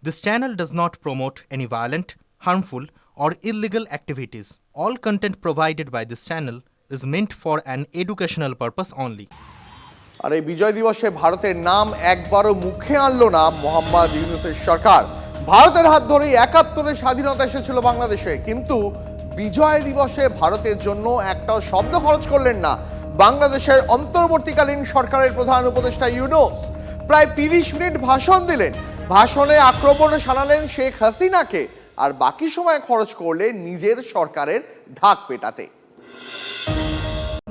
This channel does not promote any violent, harmful, or illegal activities. All content provided by this channel is meant for an educational purpose only. আর এই বিজয় দিবসে ভারতের নাম একবারও মুখে আনলো না মোহাম্মদ ইউনূসের সরকার। ভারতের হাত ধরেই ৭১-এর স্বাধীনতা এসেছিল বাংলাদেশে, কিন্তু বিজয় দিবসে ভারতের জন্য একটাও শব্দ খরচ করলেন না বাংলাদেশের অন্তর্বর্তীকালীন সরকারের প্রধান উপদেষ্টা ইউনূস। প্রায় ৩০ মিনিট ভাষণ দিলেন। ভাষণে আক্রমণে শানালেন শেখ হাসিনাকে, আর বাকি সময় খরচ করলেন নিজের সরকারের ঢাক পেটাতে।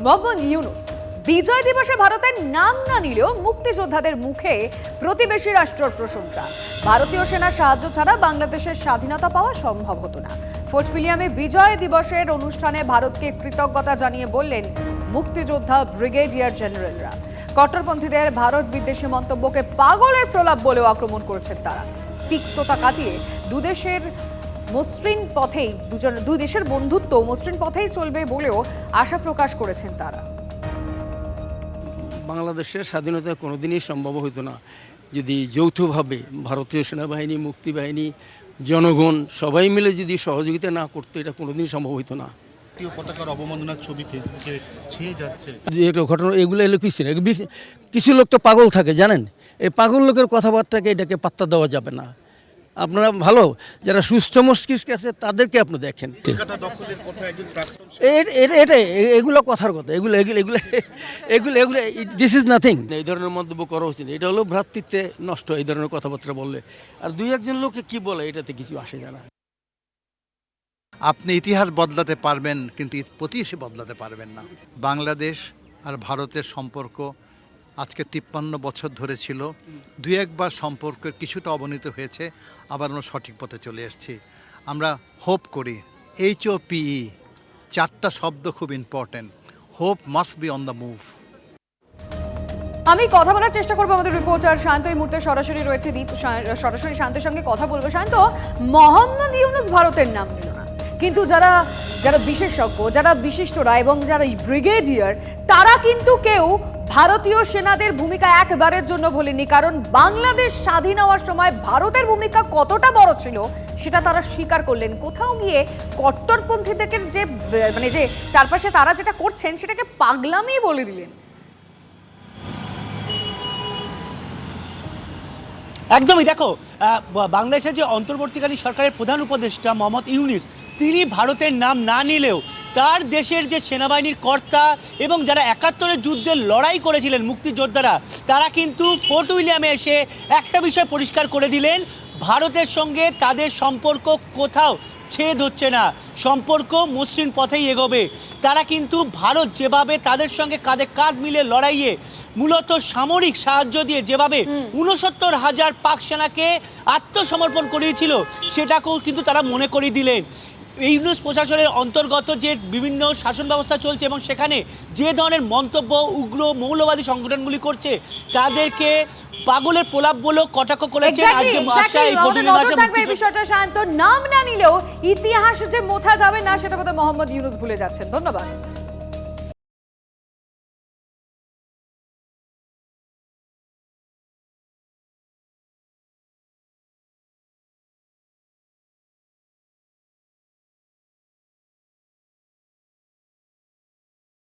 মোহাম্মদ ইউনূস বিজয় দিবসে ভারতের নাম না নিলেও মুক্তিযোদ্ধাদের মুখে প্রতিবেশী রাষ্ট্রের প্রশংসা। ভারতীয় সেনার সাহায্য ছাড়া বাংলাদেশের স্বাধীনতা পাওয়া সম্ভব হতো না। ফোর্ট উইলিয়ামে বিজয় দিবসের অনুষ্ঠানে ভারতকে কৃতজ্ঞতা জানিয়ে বললেন মুক্তিযোদ্ধা ব্রিগেডিয়ার জেনারেলরা। কট্টরপন্থীদের ভারত বিদ্বেষী মন্তব্যকে পাগলের প্রলাপ বলেও আক্রমণ করেছেন তারা। তিক্ততা কাটিয়ে দুই দেশের বন্ধুত্ব মসৃণ পথেই চলবে বলেও আশা প্রকাশ করেছেন তারা। বাংলাদেশের স্বাধীনতা কোনোদিনই সম্ভব হতো না যদি যৌথভাবে ভারতীয় সেনাবাহিনী, মুক্তিবাহিনী, জনগণ সবাই মিলে যদি সহযোগিতা না করতো, এটা কোনোদিনই সম্ভব হতো না। জাতীয় পতাকার অবমাননার ছবি ফেসবুকে ছেয়ে যাচ্ছে। এটা ঘটনা, এগুলো এলো কিছু লোক তো পাগল থাকে, জানেন। এই পাগল লোকের কথাবার্তাকে এটাকে পাত্তা দেওয়া যাবে না। আপনারা ভালো যারা সুস্থ মস্তিষ্ক আছে তাদেরকে আপনি দেখেন। এগুলো কথার কথা, এগুলো দিস ইজ নাথিং। এই ধরনের মন্তব্য করা উচিত। এটা হলো ভ্রাতৃত্বে নষ্ট এই ধরনের কথাবার্তা বললে। আর দুই একজন লোকে কি বলে এটাতে কিছু আসে যায় না। আপনি ইতিহাস বদলাতে পারবেন, কিন্তু প্রতিবেশী বদলাতে পারবেন না। বাংলাদেশ আর ভারতের সম্পর্ক আজকে ৫৩ বছর ধরে ছিল। দুই একবার সম্পর্কের কিছুটা অবনতি হয়েছে, আবার আমরা সঠিক পথে চলে এসেছি। আমরা হোপ করি। HOPE 4টা শব্দ খুব important. Hope must be on the move. আমি কথা বলার চেষ্টা করবো আমাদের রিপোর্টার শান্ত এই মুহূর্তে সরাসরি রয়েছে। দীপ সরাসরি শান্তের সঙ্গে কথা বলবো। শান্ত, মোহাম্মদ ইউনূস ভারতের নাম নিল না, কিন্তু যারা বিশেষজ্ঞ, যারা বিশিষ্টরা এবং যারা ব্রিগেডিয়ার, তারা কিন্তু কেউ ভারতীয় সেনাদের ভূমিকা একবারের জন্য ভুলেনি। কারণ বাংলাদেশ স্বাধীন হওয়ার সময় ভারতের ভূমিকা কতটা বড় ছিল সেটা তারা স্বীকার করলেন। কোথাও গিয়ে কট্টরপন্থীদের যে চারপাশে তারা যেটা করছেন সেটাকে পাগলামি বলে দিলেন। একদমই। দেখো, বাংলাদেশের যে অন্তর্বর্তীকালীন সরকারের প্রধান উপদেষ্টা মোহাম্মদ ইউনূস, তিনি ভারতের নাম না নিলেও তার দেশের যে সেনাবাহিনীর কর্তা এবং যারা ৭১-এর যুদ্ধে লড়াই করেছিলেন মুক্তিযোদ্ধারা, তারা কিন্তু ফোর্ট উইলিয়ামে এসে একটা বিষয় পরিষ্কার করে দিলেন, ভারতের সঙ্গে তাদের সম্পর্ক কোথাও ছেদ হচ্ছে না, সম্পর্ক মসৃণ পথেই এগোবে। তারা কিন্তু ভারত যেভাবে তাদের সঙ্গে কাঁধে কাঁধ মিলে লড়াইয়ে মূলত সামরিক সাহায্য দিয়ে যেভাবে ৬৯,০০০ পাক সেনাকে আত্মসমর্পণ করিয়েছিল, সেটাকেও কিন্তু তারা মনে করিয়ে দিলেন। ইউনূস প্রশাসনের অন্তর্গত যে বিভিন্ন শাসন ব্যবস্থা চলছে এবং সেখানে যে ধরনের মন্তব্য উগ্র মৌলবাদী সংগঠনগুলি করছে, তাদেরকে পাগলের প্রলাপ বলেও কটাক্ষ করেছেন। বিষয়টা শান্ত, নাম না নিলেও ইতিহাস যে মোছা যাবে না সেটা বোধহয় মোহাম্মদ ইউনূস ভুলে যাচ্ছেন। ধন্যবাদ।